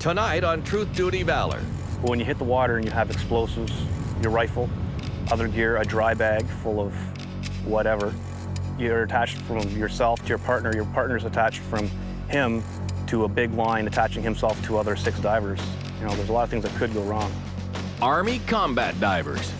Tonight on Truth Duty Valour. When you hit the water and you have explosives, your rifle, other gear, a dry bag full of whatever, you're attached from yourself to your partner's attached from him to a big line attaching himself to other 6 divers. You know, there's a lot of things that could go wrong. Army combat divers.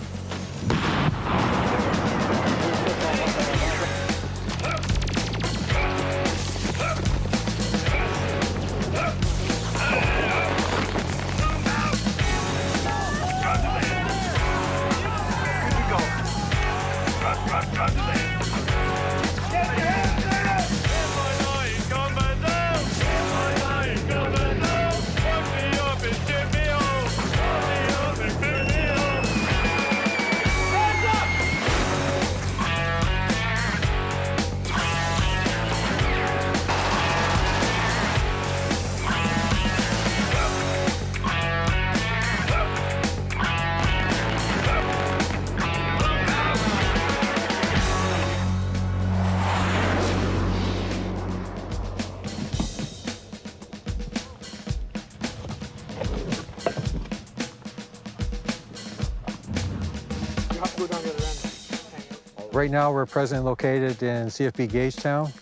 Right now, we're presently located in CFB Gagetown,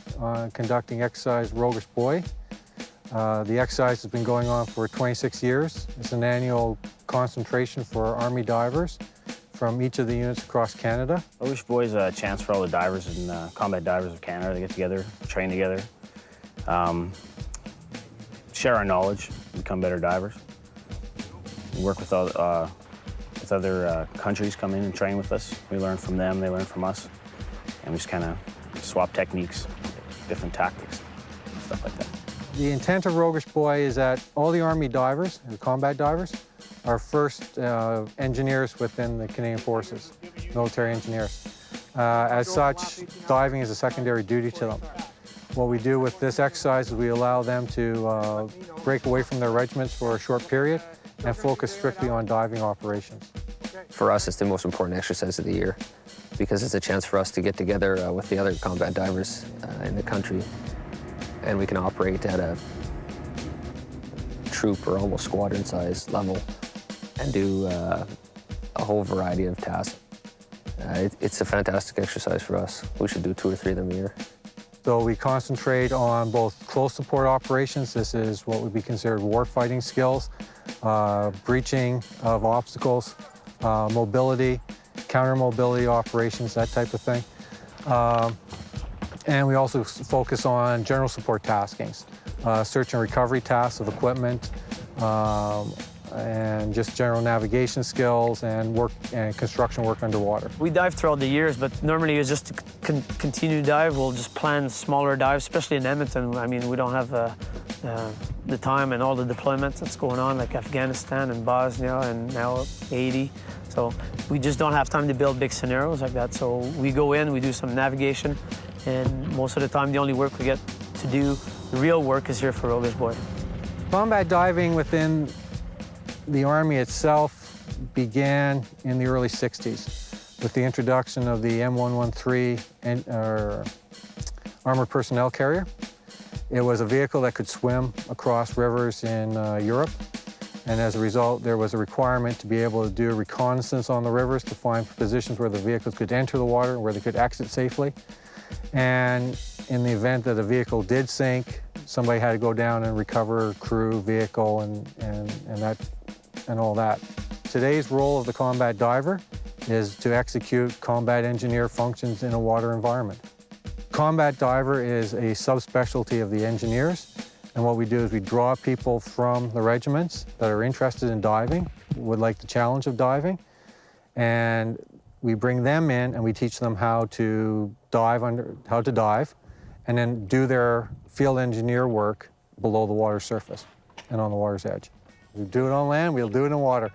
conducting Exercise Roguish Buoy. The exercise has been going on for 26 years. It's an annual concentration for Army divers from each of the units across Canada. Roguish Buoy is a chance for all the divers and combat divers of Canada to get together, train together, share our knowledge, become better divers, work with other countries come in and train with us. We learn from them, they learn from us, and we just kind of swap techniques, different tactics, stuff like that. The intent of Roguish Buoy is that all the Army divers, the combat divers, are first engineers within the Canadian Forces, military engineers. As such, diving is a secondary duty to them. What we do with this exercise is we allow them to break away from their regiments for a short period and focus strictly on diving operations. For us, it's the most important exercise of the year because it's a chance for us to get together with the other combat divers in the country, and we can operate at a troop or almost squadron size level and do a whole variety of tasks. It's a fantastic exercise for us. We should do 2 or 3 of them a year. So we concentrate on both close support operations. This is what would be considered warfighting skills, breaching of obstacles, mobility, counter-mobility operations, that type of thing. And we also focus on general support taskings, search and recovery tasks of equipment, and just general navigation skills and work and construction work underwater. We dive throughout the years, but normally it's just to continue to dive. We'll just plan smaller dives, especially in Edmonton. I mean, we don't have the time and all the deployments that's going on, like Afghanistan and Bosnia and now Haiti. So we just don't have time to build big scenarios like that. So we go in, we do some navigation, and most of the time the only work we get to do, the real work, is here for Roguish Buoy. Combat diving within the Army itself began in the early 60s with the introduction of the M113 armored personnel carrier. It was a vehicle that could swim across rivers in Europe, and as a result there was a requirement to be able to do reconnaissance on the rivers to find positions where the vehicles could enter the water and where they could exit safely. And in the event that a vehicle did sink, somebody had to go down and recover crew, vehicle, and all that. Today's role of the combat diver is to execute combat engineer functions in a water environment. Combat diver is a subspecialty of the engineers, and what we do is we draw people from the regiments that are interested in diving, would like the challenge of diving, and we bring them in and we teach them how to dive, and then do their field engineer work below the water surface and on the water's edge. We do it on land, we'll do it in water.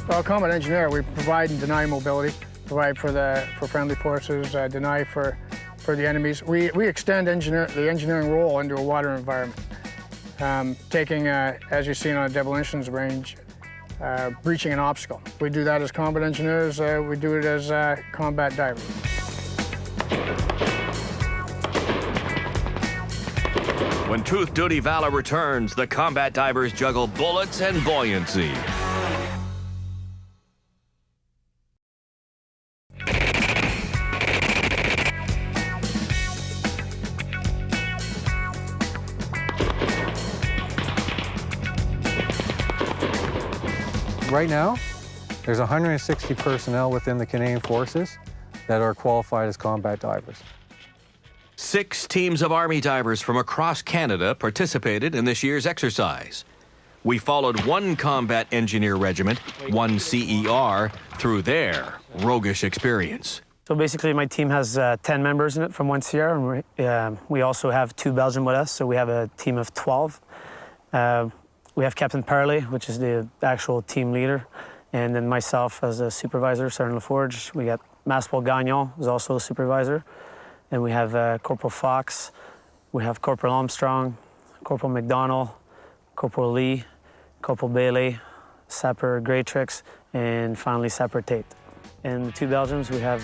Well, combat engineer, we provide and deny mobility, provide for friendly forces, deny for the enemies. We extend the engineering role into a water environment, taking, as you've seen on a demolitions range, breaching an obstacle. We do that as combat engineers, we do it as combat divers. When Truth Duty Valor returns, the combat divers juggle bullets and buoyancy. Right now, there's 160 personnel within the Canadian Forces that are qualified as combat divers. 6 teams of Army divers from across Canada participated in this year's exercise. We followed one combat engineer regiment, one CER, through their roguish experience. So basically, my team has 10 members in it from one CR, and we also have 2 Belgian with us, so we have a team of 12. We have Captain Parley, which is the actual team leader, and then myself as a supervisor, Sergeant LaForge. We got Maspel Gagnon, who's also a supervisor. And we have Corporal Fox, we have Corporal Armstrong, Corporal McDonald, Corporal Lee, Corporal Bailey, Sapper Graytrix, and finally Sapper Tate. And the 2 Belgians, we have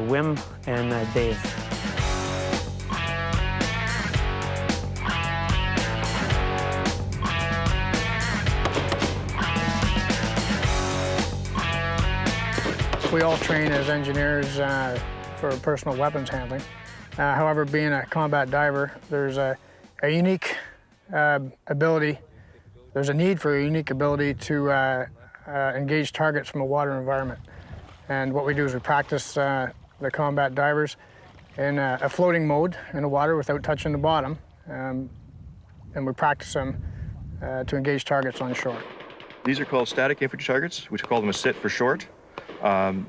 Wim and Dave. We all train as engineers for personal weapons handling. However, being a combat diver, there's a unique ability, there's a need for a unique ability to engage targets from a water environment. And what we do is we practice the combat divers in a floating mode in the water without touching the bottom. And we practice them to engage targets on shore. These are called static infantry targets, which we call them a SIT for short.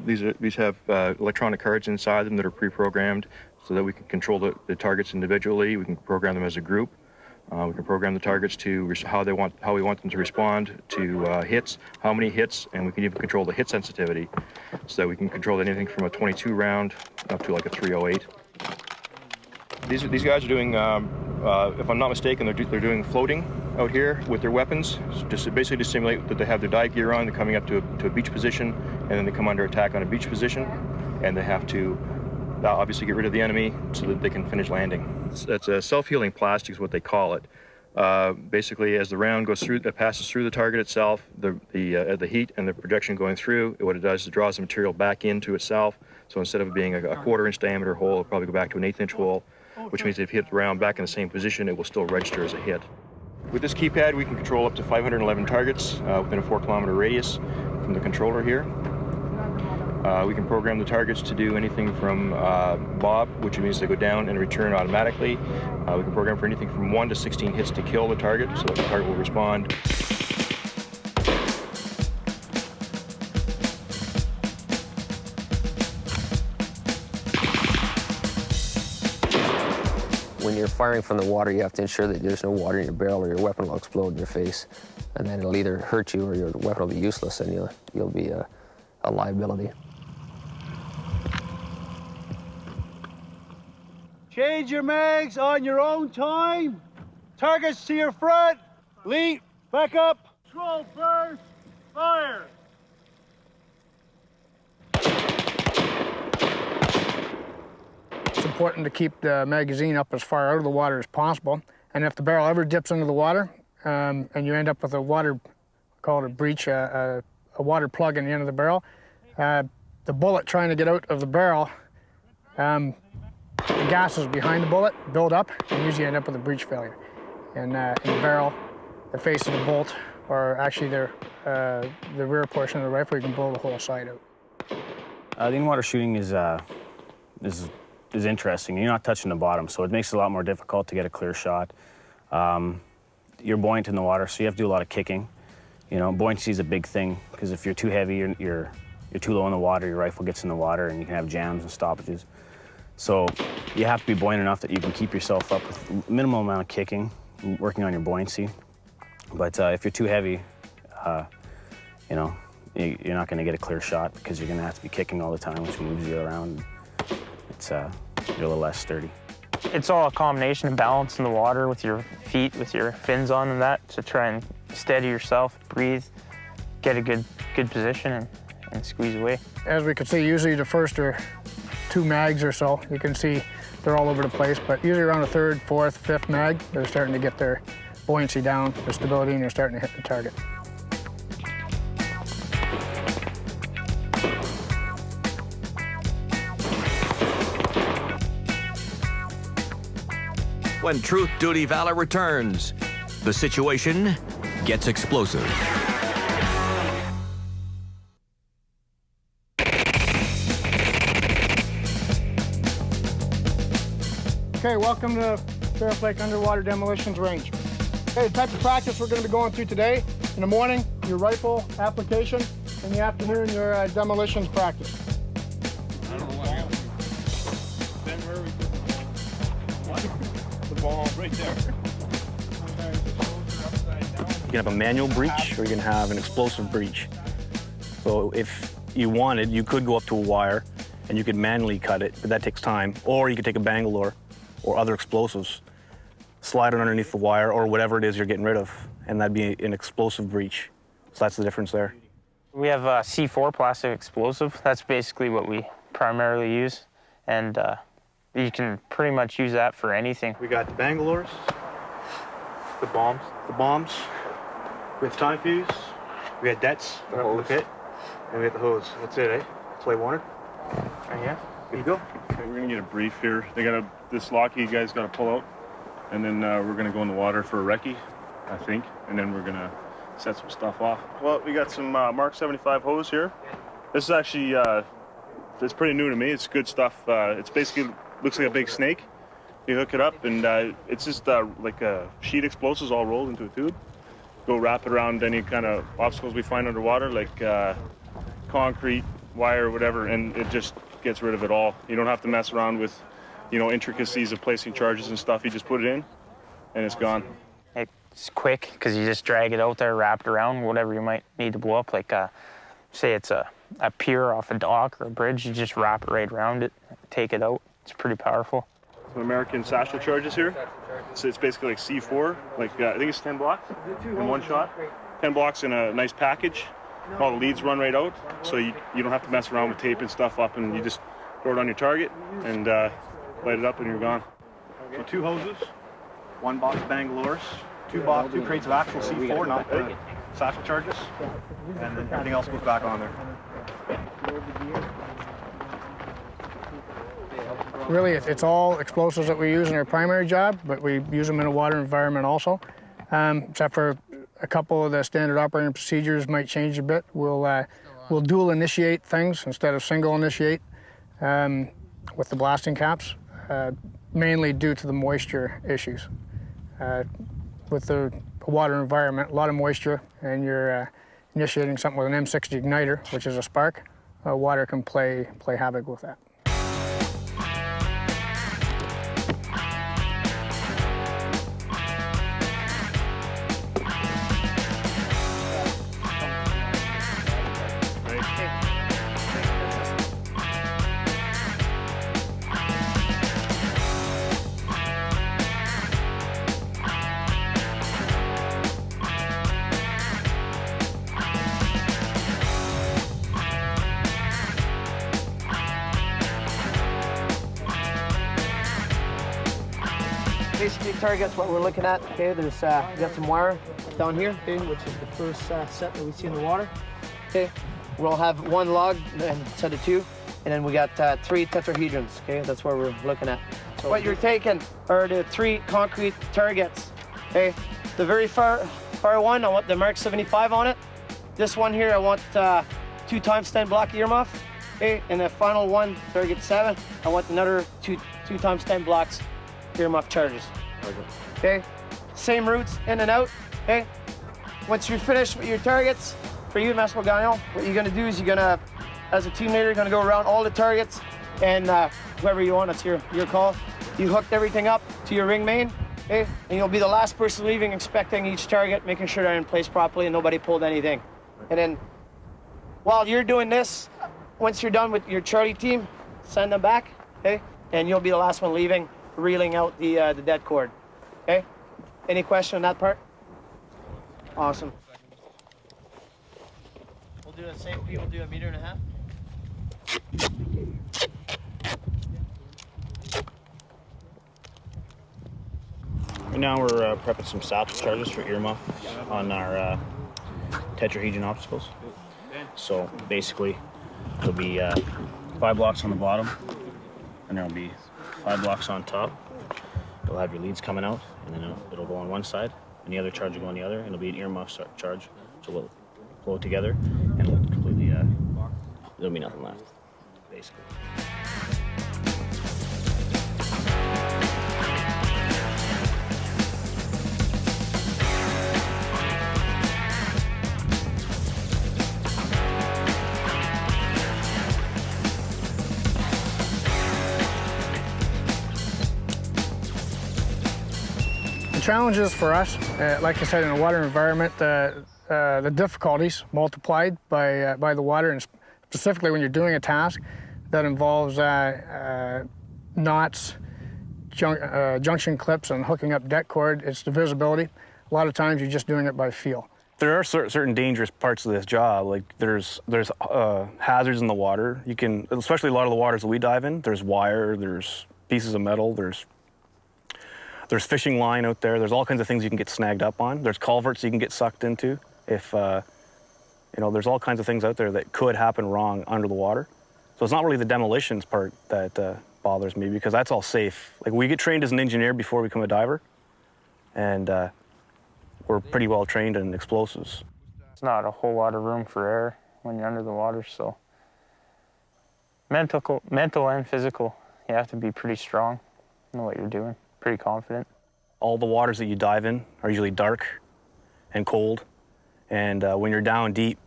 These have electronic cards inside them that are pre-programmed so that we can control the targets individually. We can program them as a group. We can program the targets to how we want them to respond to hits, how many hits, and we can even control the hit sensitivity so that we can control anything from a 22 round up to like a 308. These guys are doing, if I'm not mistaken, they're doing floating out here with their weapons, just basically to simulate that they have their dive gear on, they're coming up to a beach position, and then they come under attack on a beach position, and they have to obviously get rid of the enemy so that they can finish landing. That's a self-healing plastic is what they call it. Basically, as the round goes through, that passes through the target itself, the heat and the projection going through, what it does is it draws the material back into itself. So instead of it being a 1/4-inch diameter hole, it'll probably go back to an 1/8-inch hole, which means if you hit the round back in the same position, it will still register as a hit. With this keypad, we can control up to 511 targets within a 4-kilometer radius from the controller here. We can program the targets to do anything from bob, which means they go down and return automatically. We can program for anything from 1 to 16 hits to kill the target, so that the target will respond. When you're firing from the water, you have to ensure that there's no water in your barrel or your weapon will explode in your face. And then it'll either hurt you or your weapon will be useless and you'll be a liability. Change your mags on your own time. Targets to your front. Leap, back up. Control first, fire. It's important to keep the magazine up as far out of the water as possible. And if the barrel ever dips into the water and you end up with a water, call it a breach, a water plug in the end of the barrel, the bullet trying to get out of the barrel, the gases behind the bullet build up and usually end up with a breech failure. And in the barrel, the face of the bolt, or actually the rear portion of the rifle, you can blow the whole side out. The in-water shooting is interesting. You're not touching the bottom, so it makes it a lot more difficult to get a clear shot. You're buoyant in the water, so you have to do a lot of kicking. You know, buoyancy is a big thing because if you're too heavy, you're too low in the water, your rifle gets in the water, and you can have jams and stoppages. So you have to be buoyant enough that you can keep yourself up with minimal amount of kicking, working on your buoyancy. But if you're too heavy, you know, you're not going to get a clear shot because you're going to have to be kicking all the time, which moves you around. You're a little less sturdy. It's all a combination of balance in the water with your feet, with your fins on and that, to try and steady yourself, breathe, get a good position and squeeze away. As we can see, usually the first or 2 mags or so, you can see they're all over the place, but usually around the 3rd, 4th, 5th mag, they're starting to get their buoyancy down, their stability, and they're starting to hit the target. When Truth Duty Valor returns, the situation gets explosive. Okay, welcome to Sheriff Lake Underwater Demolitions Range. Okay, the type of practice we're going to be going through today. In the morning, your rifle application. In the afternoon, your demolitions practice. I don't know what happened. Ben, where are we putting the ball right there? You can have a manual breach or you can have an explosive breach. So if you wanted, you could go up to a wire and you could manually cut it, but that takes time. Or you could take a Bangalore or other explosives, slide it underneath the wire or whatever it is you're getting rid of, and that'd be an explosive breach. So that's the difference there. We have a C4 plastic explosive. That's basically what we primarily use. And you can pretty much use that for anything. We got the Bangalores, The bombs. the bombs, we got the time fuse, we got debts, the pit, and we got the hose. That's it, eh? Play Warner. Yeah. Good to go. Okay, we're gonna get a brief here. This locky guy's gotta pull out, and then we're gonna go in the water for a recce, I think, and then we're gonna set some stuff off. Well, we got some Mark 75 hose here. This is actually, it's pretty new to me. It's good stuff. It's basically, looks like a big snake. You hook it up and it's just like a sheet explosives all rolled into a tube. Go wrap it around any kind of obstacles we find underwater, like concrete, wire, whatever, and it just gets rid of it all. You don't have to mess around with, intricacies of placing charges and stuff. You just put it in and it's gone. It's quick because you just drag it out there, wrap it around, whatever you might need to blow up. Like, say it's a pier off a dock or a bridge, you just wrap it right around it, take it out. It's pretty powerful. Some American satchel charges here. So it's basically like C4, like I think it's 10 blocks in one shot. 10 blocks in a nice package. All the leads run right out, so you don't have to mess around with tape and stuff up, and you just throw it on your target and light it up and you're gone. So 2 hoses, 1 box of Bangalores, 2 crates of actual C4, not the satchel charges, and then everything else goes back on there. Really, it's all explosives that we use in our primary job, but we use them in a water environment also. Except for a couple of the standard operating procedures might change a bit. We'll dual initiate things instead of single initiate with the blasting caps, mainly due to the moisture issues. With the water environment, a lot of moisture, and you're initiating something with an M60 igniter, which is a spark, water can play havoc with that. Basically, target's what we're looking at. Okay, there's we got some wire down here, okay, which is the first set that we see in the water. Okay, we'll have 1 log and set of 2, and then we got 3 tetrahedrons. Okay, that's what we're looking at. So what you're taking are the 3 concrete targets. Okay, the very far one, I want the Mark 75 on it. This one here, I want 2 times 10 block earmuff. Okay, and the final one, target 7, I want another 2 times 10 blocks earmuff charges. Okay, same routes in and out. Okay, once you're finished with your targets, for you, Master Gagnon, what you're gonna do is you're gonna, as a team leader, you're gonna go around all the targets, and whoever you want, it's your call. You hooked everything up to your ring main, okay, and you'll be the last person leaving, inspecting each target, making sure they're in place properly and nobody pulled anything. And then, while you're doing this, once you're done with your Charlie team, send them back, okay, and you'll be the last one leaving, reeling out the dead cord. Okay? Any question on that part? Awesome. We'll do the same. We'll do 1.5 meters. Right now we're prepping some SAPS charges for earmuff on our tetrahedron obstacles. So basically, there'll be 5 blocks on the bottom, and there'll be 5 blocks on top. You'll have your leads coming out, and then it'll go on one side, and the other charge will go on the other, and it'll be an earmuff charge. So we'll flow together, and it'll completely, there'll be nothing left, basically. Challenges for us, like I said, in a water environment, the difficulties multiplied by the water, and specifically when you're doing a task that involves knots, junction clips, and hooking up deck cord. It's the visibility. A lot of times you're just doing it by feel. There are certain dangerous parts of this job. Like there's hazards in the water. You can, especially a lot of the waters that we dive in. There's wire. There's pieces of metal. There's fishing line out there. There's all kinds of things you can get snagged up on. There's culverts you can get sucked into. If, there's all kinds of things out there that could happen wrong under the water. So it's not really the demolitions part that bothers me, because that's all safe. Like, we get trained as an engineer before we become a diver, and we're pretty well trained in explosives. It's not a whole lot of room for error when you're under the water, so mental and physical, you have to be pretty strong, know what you're doing. Pretty confident. All the waters that you dive in are usually dark and cold, and when you're down deep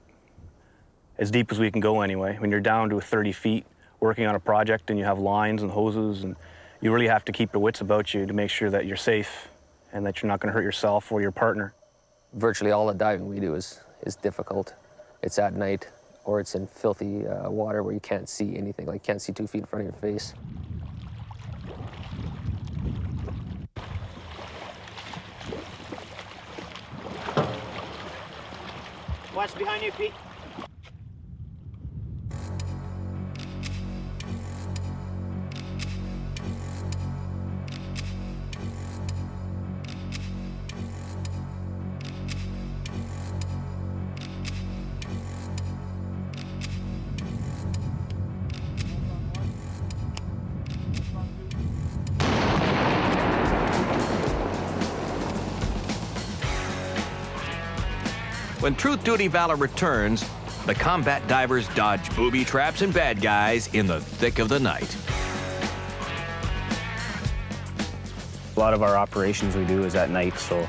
as we can go anyway, when you're down to 30 feet working on a project and you have lines and hoses, and you really have to keep your wits about you to make sure that you're safe and that you're not going to hurt yourself or your partner. Virtually all the diving we do is difficult. It's at night, or it's in filthy water where you can't see anything, like can't see 2 feet in front of your face. Watch behind you, Pete. When Truth Duty Valor returns, the combat divers dodge booby traps and bad guys in the thick of the night. A lot of our operations we do is at night, so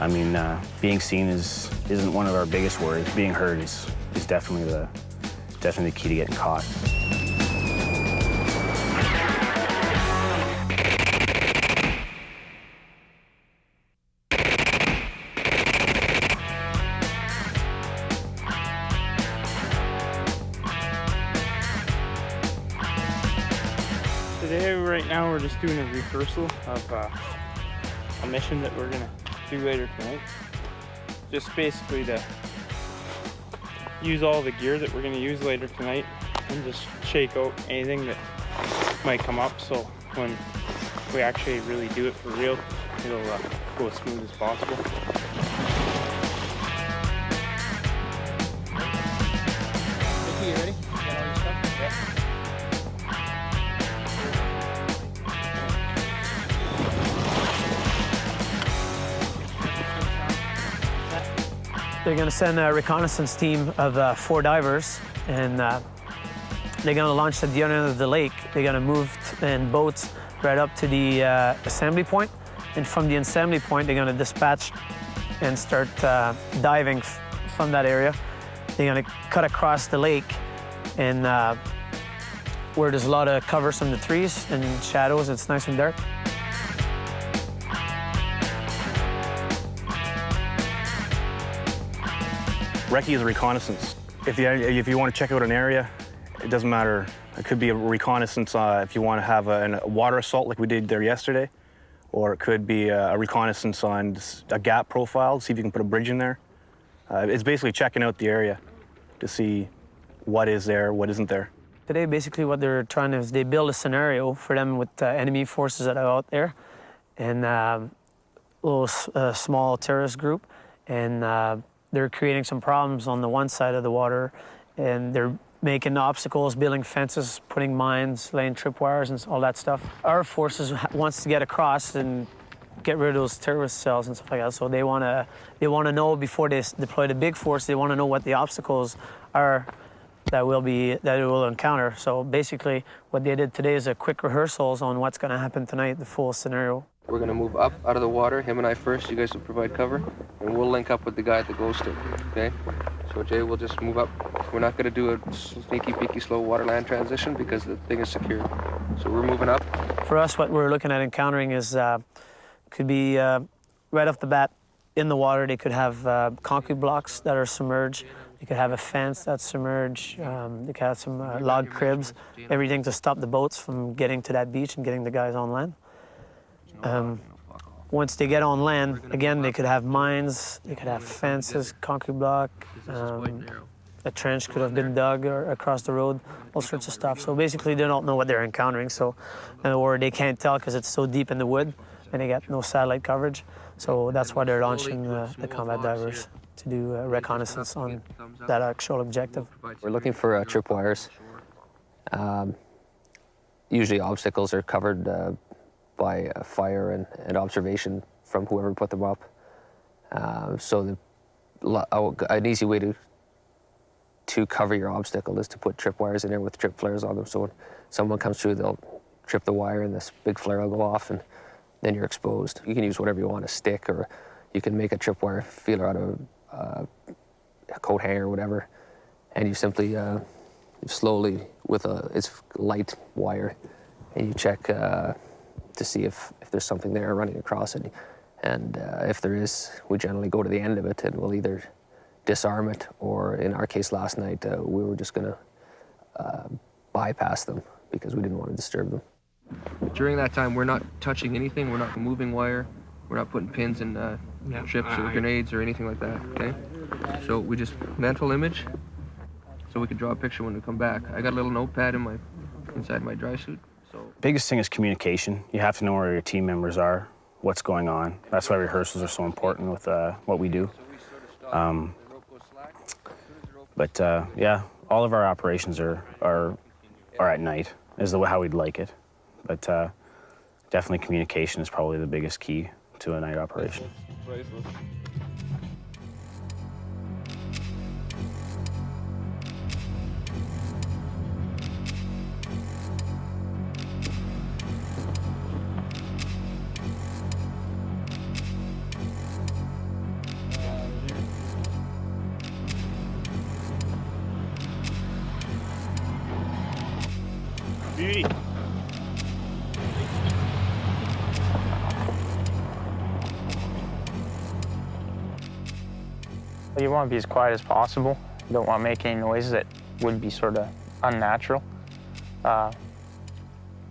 I mean, being seen isn't one of our biggest worries. Being heard is definitely the key to getting caught. Today, right now, we're just doing a rehearsal of a mission that we're gonna do later tonight. Just basically to use all the gear that we're gonna use later tonight and just shake out anything that might come up, so when we actually really do it for real, it'll go as smooth as possible. Mickey, you ready? You got all your stuff? Yeah. They're going to send a reconnaissance team of 4 divers, and they're going to launch at the other end of the lake. They're going to move in boats right up to the assembly point, and from the assembly point, they're going to dispatch and start diving from that area. They're going to cut across the lake, and where there's a lot of cover from the trees and shadows, it's nice and dark. Recce is a reconnaissance. If you want to check out an area, it doesn't matter. It could be a reconnaissance if you want to have a water assault like we did there yesterday, or it could be a reconnaissance on a gap profile, see if you can put a bridge in there. It's basically checking out the area to see what is there, what isn't there. Today, basically what they're trying to do is they build a scenario for them with enemy forces that are out there, and little small terrorist group, and they're creating some problems on the one side of the water, and they're making obstacles, building fences, putting mines, laying tripwires, and all that stuff. Our forces wants to get across and get rid of those terrorist cells and stuff like that. So they want to know before they deploy the big force. They want to know what the obstacles are that it will encounter. So basically, what they did today is a quick rehearsals on what's going to happen tonight, the full scenario. We're going to move up out of the water. Him and I first. You guys will provide cover, and we'll link up with the guy at the glow stick. Okay? So Jay, we'll just move up. We're not going to do a sneaky, peeky, slow water-land transition because the thing is secure. So we're moving up. For us, what we're looking at encountering is could be right off the bat in the water. They could have concrete blocks that are submerged. They could have a fence that's submerged. They could have some log cribs, everything to stop the boats from getting to that beach and getting the guys on land. Once they get on land, again, they could have mines, they could have fences, concrete block, a trench could have been dug or across the road, all sorts of stuff. So basically, they don't know what they're encountering, so or they can't tell because it's so deep in the wood and they got no satellite coverage. So that's why they're launching the combat divers to do reconnaissance on that actual objective. We're looking for tripwires. Usually obstacles are covered by fire and observation from whoever put them up. So an easy way to cover your obstacle is to put tripwires in there with trip flares on them. So when someone comes through, they'll trip the wire and this big flare will go off and then you're exposed. You can use whatever you want, a stick, or you can make a tripwire feeler out of a coat hanger or whatever, and you simply slowly with it's light wire, and you check to see if there's something there running across it, and if there is, we generally go to the end of it and we'll either disarm it, or in our case last night we were just going to bypass them because we didn't want to disturb them. During that time, we're not touching anything. We're not moving wire. We're not putting pins in chips or grenades or anything like that, okay? So we just mental image so we can draw a picture when we come back. I got a little notepad inside my dry suit. So biggest thing is communication. You have to know where your team members are, what's going on. That's why rehearsals are so important with what we do. Yeah, all of our operations are at night, is how we'd like it. But definitely communication is probably the biggest key to a night operation. Beauty. You want to be as quiet as possible. You don't want to make any noises that would be sort of unnatural.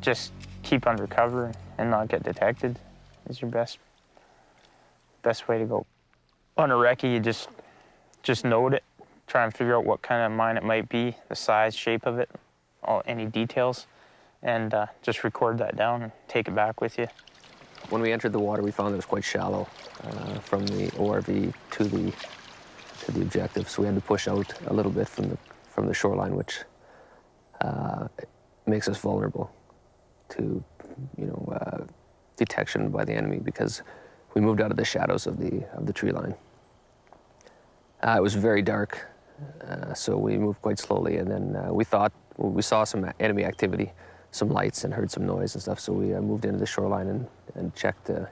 Just keep under cover and not get detected is your best way to go. On a recce, you just note it. Try and figure out what kind of mine it might be, the size, shape of it, any details, and just record that down and take it back with you. When we entered the water, we found it was quite shallow from the ORV to the objective, so we had to push out a little bit from the shoreline, which makes us vulnerable to detection by the enemy because we moved out of the shadows of the tree line. It was very dark, so we moved quite slowly, and then we saw some enemy activity, some lights, and heard some noise and stuff, so we moved into the shoreline and checked to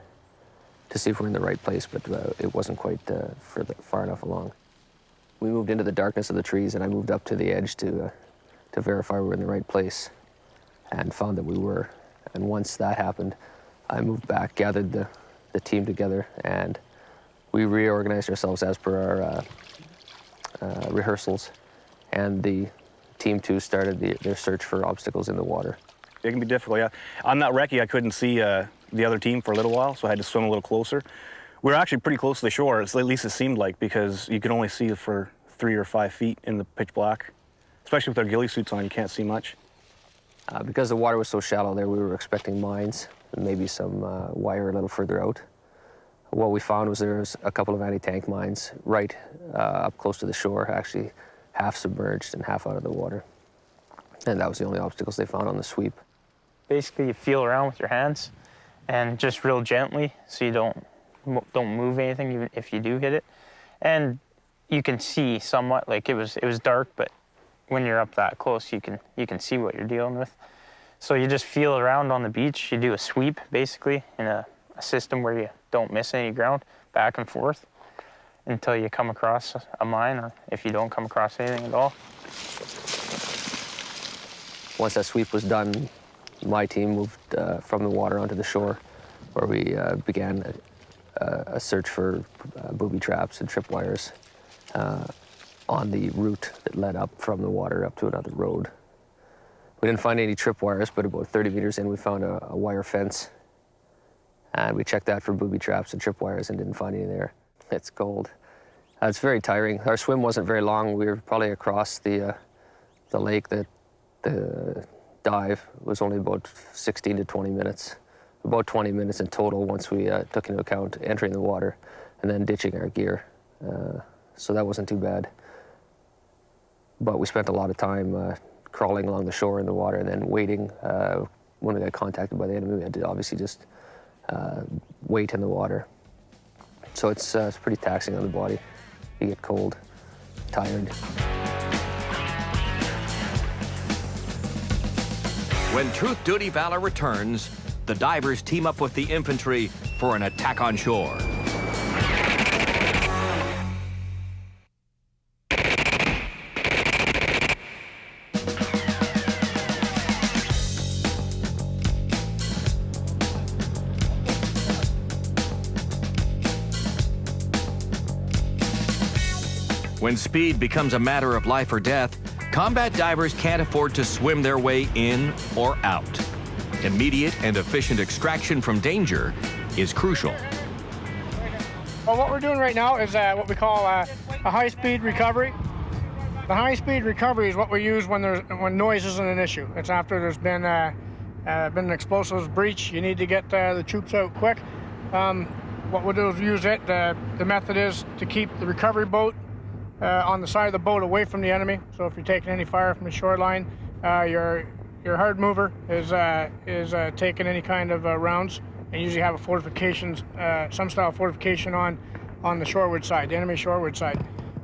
see if we're in the right place, but it wasn't quite far enough along. We moved into the darkness of the trees, and I moved up to the edge to verify we were in the right place, and found that we were. And once that happened, I moved back, gathered the team together, and we reorganized ourselves as per our rehearsals, and the Team 2 started their search for obstacles in the water. It can be difficult, yeah. On that recce, I couldn't see the other team for a little while, so I had to swim a little closer. We were actually pretty close to the shore, at least it seemed like, because you could only see for 3 or 5 feet in the pitch black. Especially with our ghillie suits on, you can't see much. Because the water was so shallow there, we were expecting mines and maybe some wire a little further out. what we found was there was a couple of anti-tank mines right up close to the shore, actually half submerged and half out of the water. And that was the only obstacles they found on the sweep. Basically, you feel around with your hands and just real gently so you don't move anything even if you do hit it. And you can see somewhat, like it was dark, but when you're up that close, you can see what you're dealing with. So you just feel around on the beach. You do a sweep, basically, in a system where you don't miss any ground, back and forth, until you come across a mine, or if you don't come across anything at all. Once that sweep was done, my team moved from the water onto the shore, where we began a search for booby traps and tripwires on the route that led up from the water up to another road. We didn't find any tripwires, but about 30 meters in, we found a wire fence. And we checked that for booby traps and tripwires and didn't find any there. It's cold. It's very tiring. Our swim wasn't very long. We were probably across the lake. The dive was only about 16 to 20 minutes. About 20 minutes in total once we took into account entering the water and then ditching our gear. So that wasn't too bad. But we spent a lot of time crawling along the shore in the water and then waiting. When we got contacted by the enemy, we had to obviously just wait in the water. So it's pretty taxing on the body. You get cold, tired. When Truth Duty Valor returns, the divers team up with the infantry for an attack on shore. When speed becomes a matter of life or death, combat divers can't afford to swim their way in or out. Immediate and efficient extraction from danger is crucial. Well, what we're doing right now is what we call a high-speed recovery. The high-speed recovery is what we use when noise isn't an issue. It's after there's been an explosives breach. You need to get the troops out quick. What we'll do is use it. The method is to keep the recovery boat on the side of the boat away from the enemy. So if you're taking any fire from the shoreline, your hard mover is taking any kind of rounds, and usually have a fortification, some style of fortification on the shoreward side, the enemy shoreward side,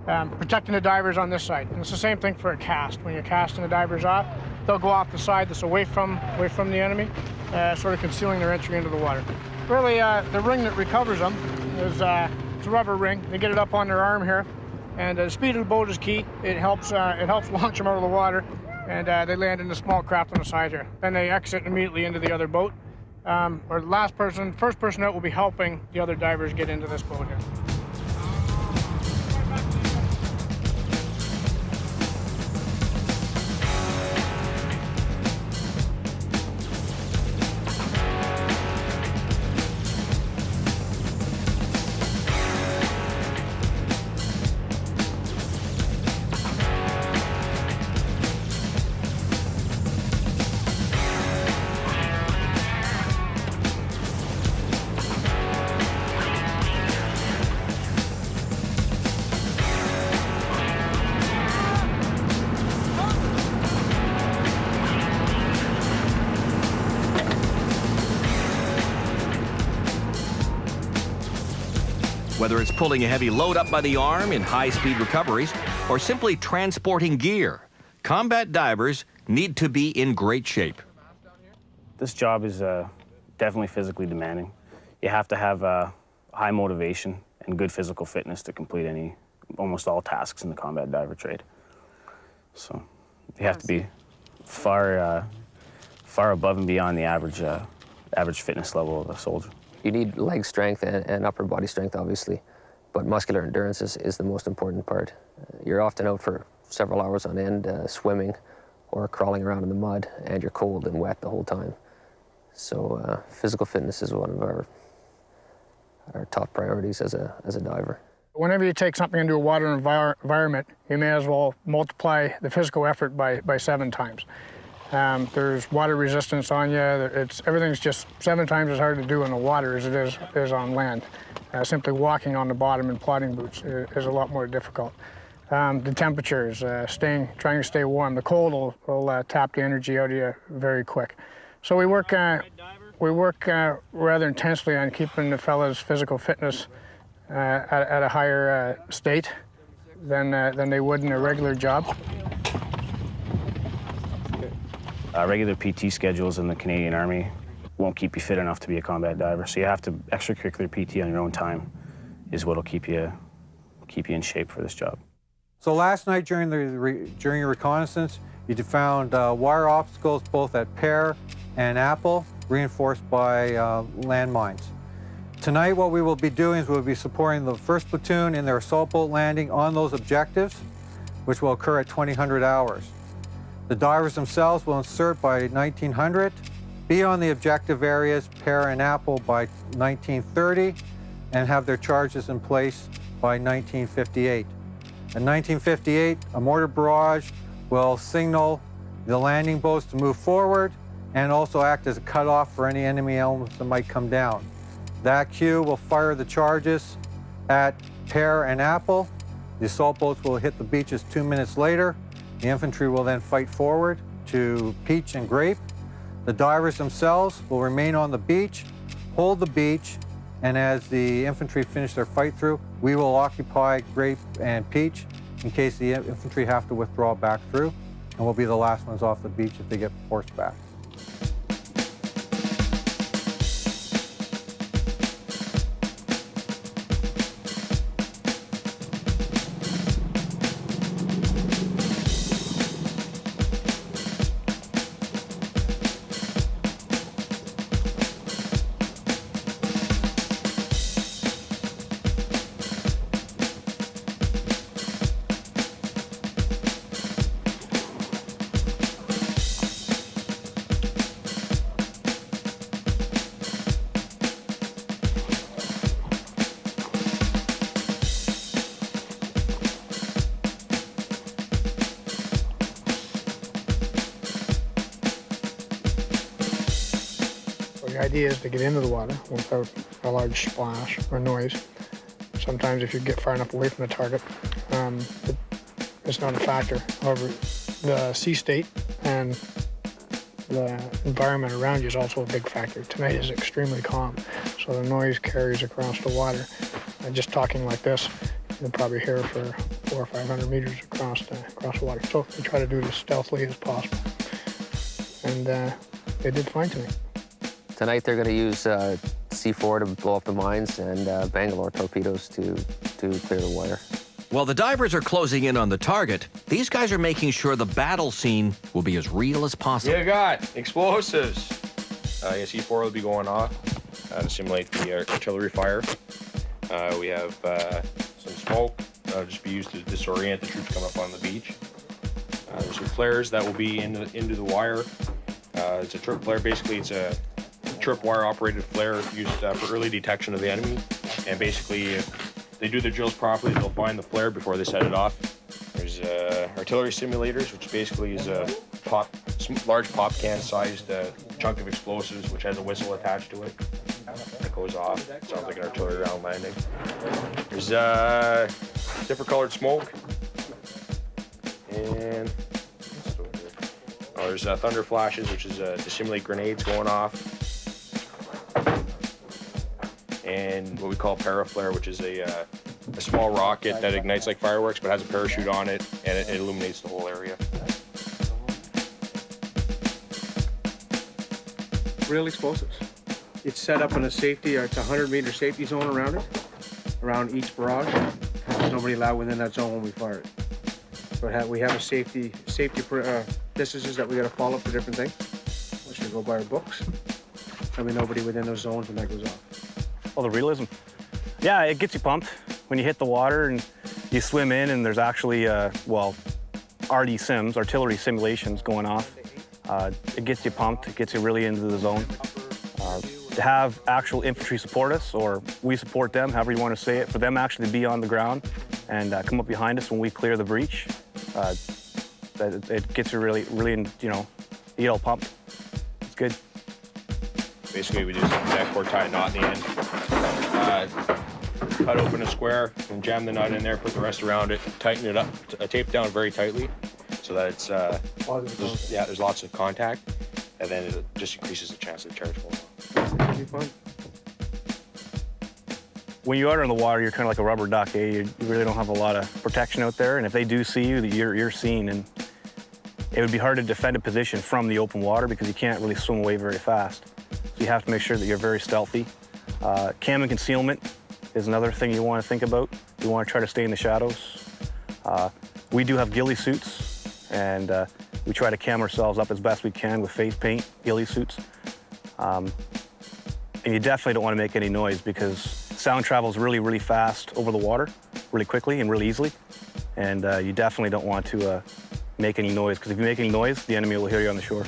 protecting the divers on this side. And it's the same thing for a cast. When you're casting the divers off, they'll go off the side that's away from the enemy, sort of concealing their entry into the water. Really, the ring that recovers them is it's a rubber ring. They get it up on their arm here. And the speed of the boat is key. It helps launch them out of the water, and they land in the small craft on the side here. Then they exit immediately into the other boat. Or the first person out will be helping the other divers get into this boat here. Whether it's pulling a heavy load up by the arm in high-speed recoveries or simply transporting gear, combat divers need to be in great shape. This job is definitely physically demanding. You have to have high motivation and good physical fitness to complete almost all tasks in the combat diver trade. So you have to be far above and beyond the average fitness level of a soldier. You need leg strength and upper body strength, obviously, but muscular endurance is the most important part. You're often out for several hours on end swimming or crawling around in the mud, and you're cold and wet the whole time. So physical fitness is one of our top priorities as a diver. Whenever you take something into a water environment, you may as well multiply the physical effort by 7 times. There's water resistance on you. Everything's just 7 times as hard to do in the water as it is on land. Simply walking on the bottom in plodding boots is a lot more difficult. The temperatures, trying to stay warm. The cold will tap the energy out of you very quick. So we work rather intensely on keeping the fellas' physical fitness at a higher state than they would in a regular job. Regular PT schedules in the Canadian Army won't keep you fit enough to be a combat diver, so you have to extracurricular PT on your own time is what'll keep you in shape for this job. So last night during your reconnaissance, you found wire obstacles both at Pear and Apple, reinforced by landmines. Tonight what we will be doing is we'll be supporting the 1st Platoon in their assault boat landing on those objectives, which will occur at 2000 hours. The divers themselves will insert by 1900, be on the objective areas, Pear and Apple, by 1930, and have their charges in place by 1958. In 1958, a mortar barrage will signal the landing boats to move forward and also act as a cutoff for any enemy elements that might come down. That cue will fire the charges at Pear and Apple. The assault boats will hit the beaches 2 minutes later. The infantry will then fight forward to Peach and Grape. The divers themselves will remain on the beach, hold the beach, and as the infantry finish their fight through, we will occupy Grape and Peach in case the infantry have to withdraw back through, and we'll be the last ones off the beach if they get forced back. The idea is to get into the water without a large splash or noise. Sometimes if you get far enough away from the target, it's not a factor. However, the sea state and the environment around you is also a big factor. Tonight is extremely calm, so the noise carries across the water. And just talking like this, you'll probably hear for 400 or 500 meters across the water. So we try to do it as stealthily as possible. And they did fine tonight. Tonight they're going to use C4 to blow up the mines and Bangalore torpedoes to clear the wire. While the divers are closing in on the target, these guys are making sure the battle scene will be as real as possible. You got explosives. C4 will be going off to simulate the artillery fire. We have some smoke just be used to disorient the troops coming up on the beach. There's some flares that will be into the wire. It's a trip flare. Basically, it's a trip wire operated flare used for early detection of the enemy. And basically, if they do their drills properly, they'll find the flare before they set it off. There's artillery simulators, which basically is a large pop can sized chunk of explosives, which has a whistle attached to it. That goes off. Sounds like an artillery round landing. There's different colored smoke. And there's thunder flashes, which is to simulate grenades going off. And what we call paraflare, which is a small rocket that ignites like fireworks but has a parachute on it, and it illuminates the whole area. Real explosives. It's set up in a safety, it's a 100-meter safety zone around it, around each barrage. There's nobody allowed within that zone when we fire it. But we have a safety distances that we got to follow for different things. We should go by our books. There'll be nobody within those zones when that goes off. Oh, the realism. Yeah, it gets you pumped when you hit the water and you swim in and there's actually, RD sims, artillery simulations going off. It gets you pumped, it gets you really into the zone. To have actual infantry support us, or we support them, however you want to say it, for them actually to be on the ground and come up behind us when we clear the breach, it gets you really, you get all pumped. It's good. Basically, we just backboard tie a knot in the end. cut open a square and jam the nut in there, put the rest around it, tighten it up, tape down very tightly so that it's, there's lots of contact, and then it just increases the chance of the charge falling. When you are in the water, you're kind of like a rubber duck, eh? You really don't have a lot of protection out there, and if they do see you, you're seen, and it would be hard to defend a position from the open water because you can't really swim away very fast. So you have to make sure that you're very stealthy. Cam and concealment is another thing you want to think about. You want to try to stay in the shadows. We do have ghillie suits, and we try to cam ourselves up as best we can with face paint, ghillie suits. And you definitely don't want to make any noise because sound travels really, really fast over the water, really quickly and really easily. And you definitely don't want to make any noise, because if you make any noise, the enemy will hear you on the shore.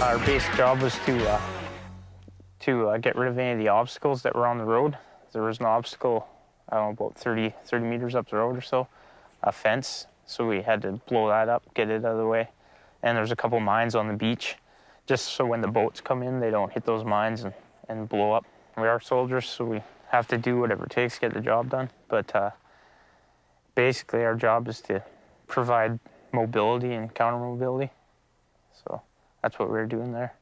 Our basic job was to get rid of any of the obstacles that were on the road. There was an obstacle, I don't know, about 30 meters up the road or so, a fence. So we had to blow that up, get it out of the way. And there's a couple mines on the beach, just so when the boats come in, they don't hit those mines and blow up. We are soldiers, so we have to do whatever it takes to get the job done. But basically our job is to provide mobility and counter mobility. So that's what we were doing there.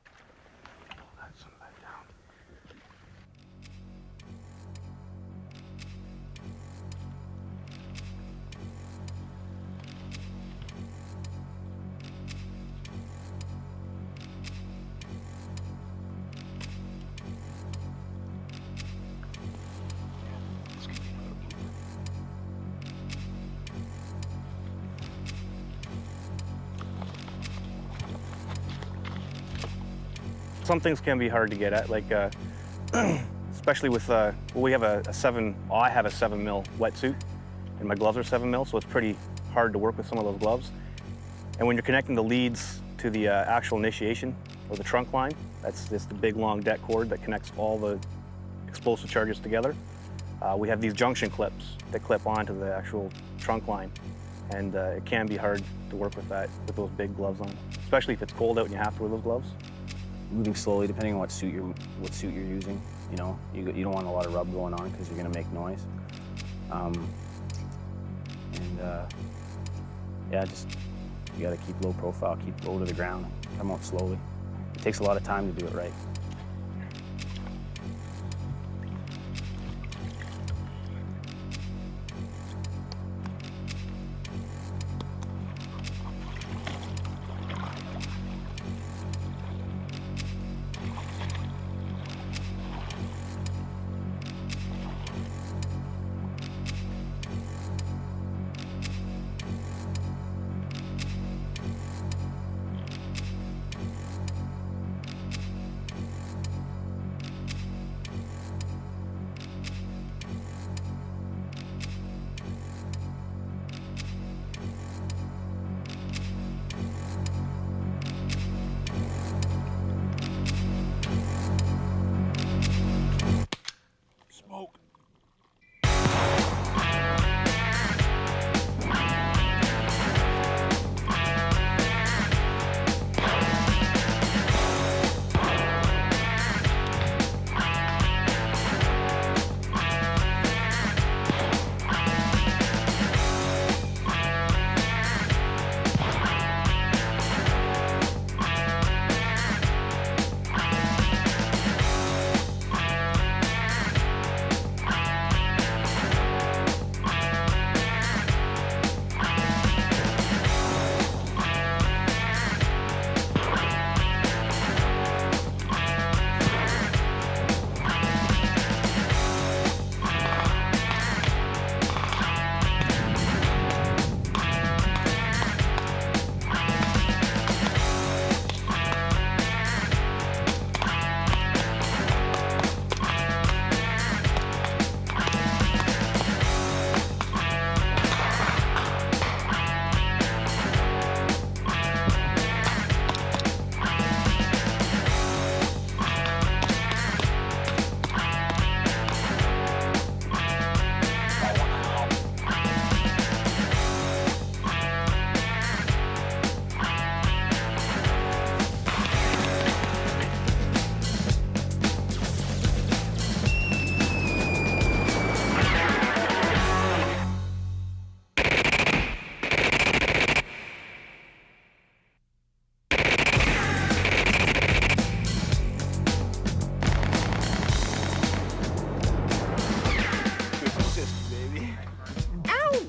Some things can be hard to get at, like especially with we have I have a 7 mil wetsuit, and my gloves are 7 mil, so it's pretty hard to work with some of those gloves. And when you're connecting the leads to the actual initiation or the trunk line, that's just the big long deck cord that connects all the explosive charges together. We have these junction clips that clip onto the actual trunk line, and it can be hard to work with that with those big gloves on, especially if it's cold out and you have to wear those gloves. Moving slowly, depending on what suit you're using. You know, you don't want a lot of rub going on because you're going to make noise. Yeah, just you got to keep low profile, keep low to the ground, come out slowly. It takes a lot of time to do it right.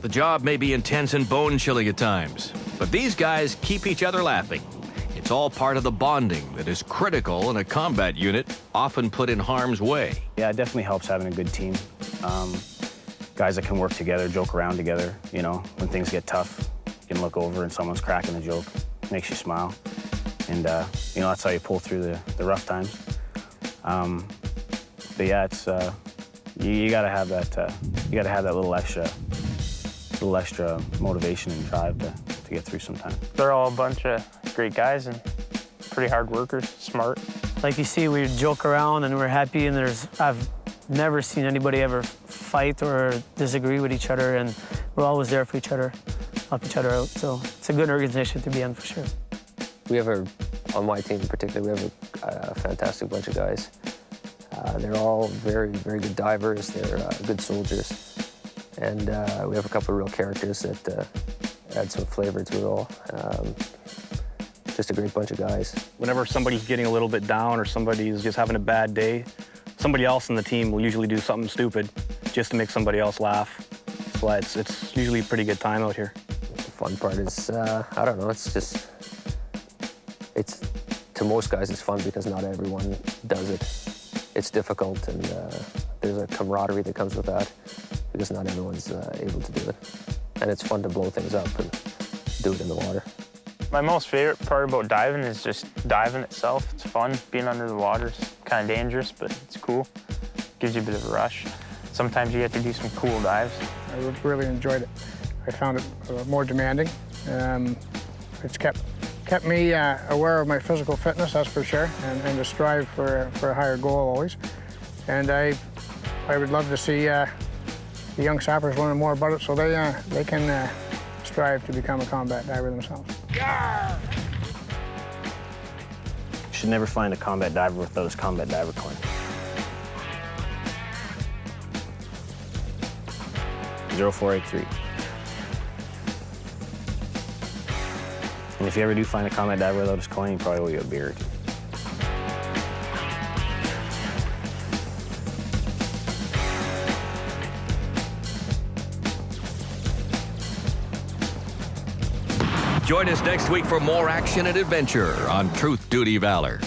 The job may be intense and bone-chilling at times, but these guys keep each other laughing. It's all part of the bonding that is critical in a combat unit often put in harm's way. Yeah, it definitely helps having a good team. Guys that can work together, joke around together. You know, when things get tough, you can look over and someone's cracking a joke. Makes you smile. And, you know, that's how you pull through the rough times. But yeah, it's, you gotta have that, you gotta have that little extra motivation and drive to get through sometimes. They're all a bunch of great guys and pretty hard workers, smart. Like you see, we joke around and we're happy, and I've never seen anybody ever fight or disagree with each other, and we're always there for each other, help each other out. So it's a good organization to be in for sure. We have on my team in particular, we have a fantastic bunch of guys. They're all very, very good divers. They're good soldiers. And we have a couple of real characters that add some flavor to it all. Just a great bunch of guys. Whenever somebody's getting a little bit down or somebody's just having a bad day, somebody else in the team will usually do something stupid just to make somebody else laugh. That's why it's usually a pretty good time out here. The fun part is, I don't know, to most guys it's fun because not everyone does it. It's difficult, and there's a camaraderie that comes with that because not everyone's able to do it. And it's fun to blow things up and do it in the water. My most favorite part about diving is just diving itself. It's fun. Being under the water is kind of dangerous, but it's cool. Gives you a bit of a rush. Sometimes you get to do some cool dives. I really enjoyed it. I found it more demanding. It's kept me aware of my physical fitness, that's for sure, and to strive for a higher goal always. And I would love to see the young sappers learn more about it so they can strive to become a combat diver themselves. You should never find a combat diver without his combat diver coin. .0483. And if you ever do find a combat diver without his coin, he probably owe you a beer or two. Join us next week for more action and adventure on Truth Duty Valor.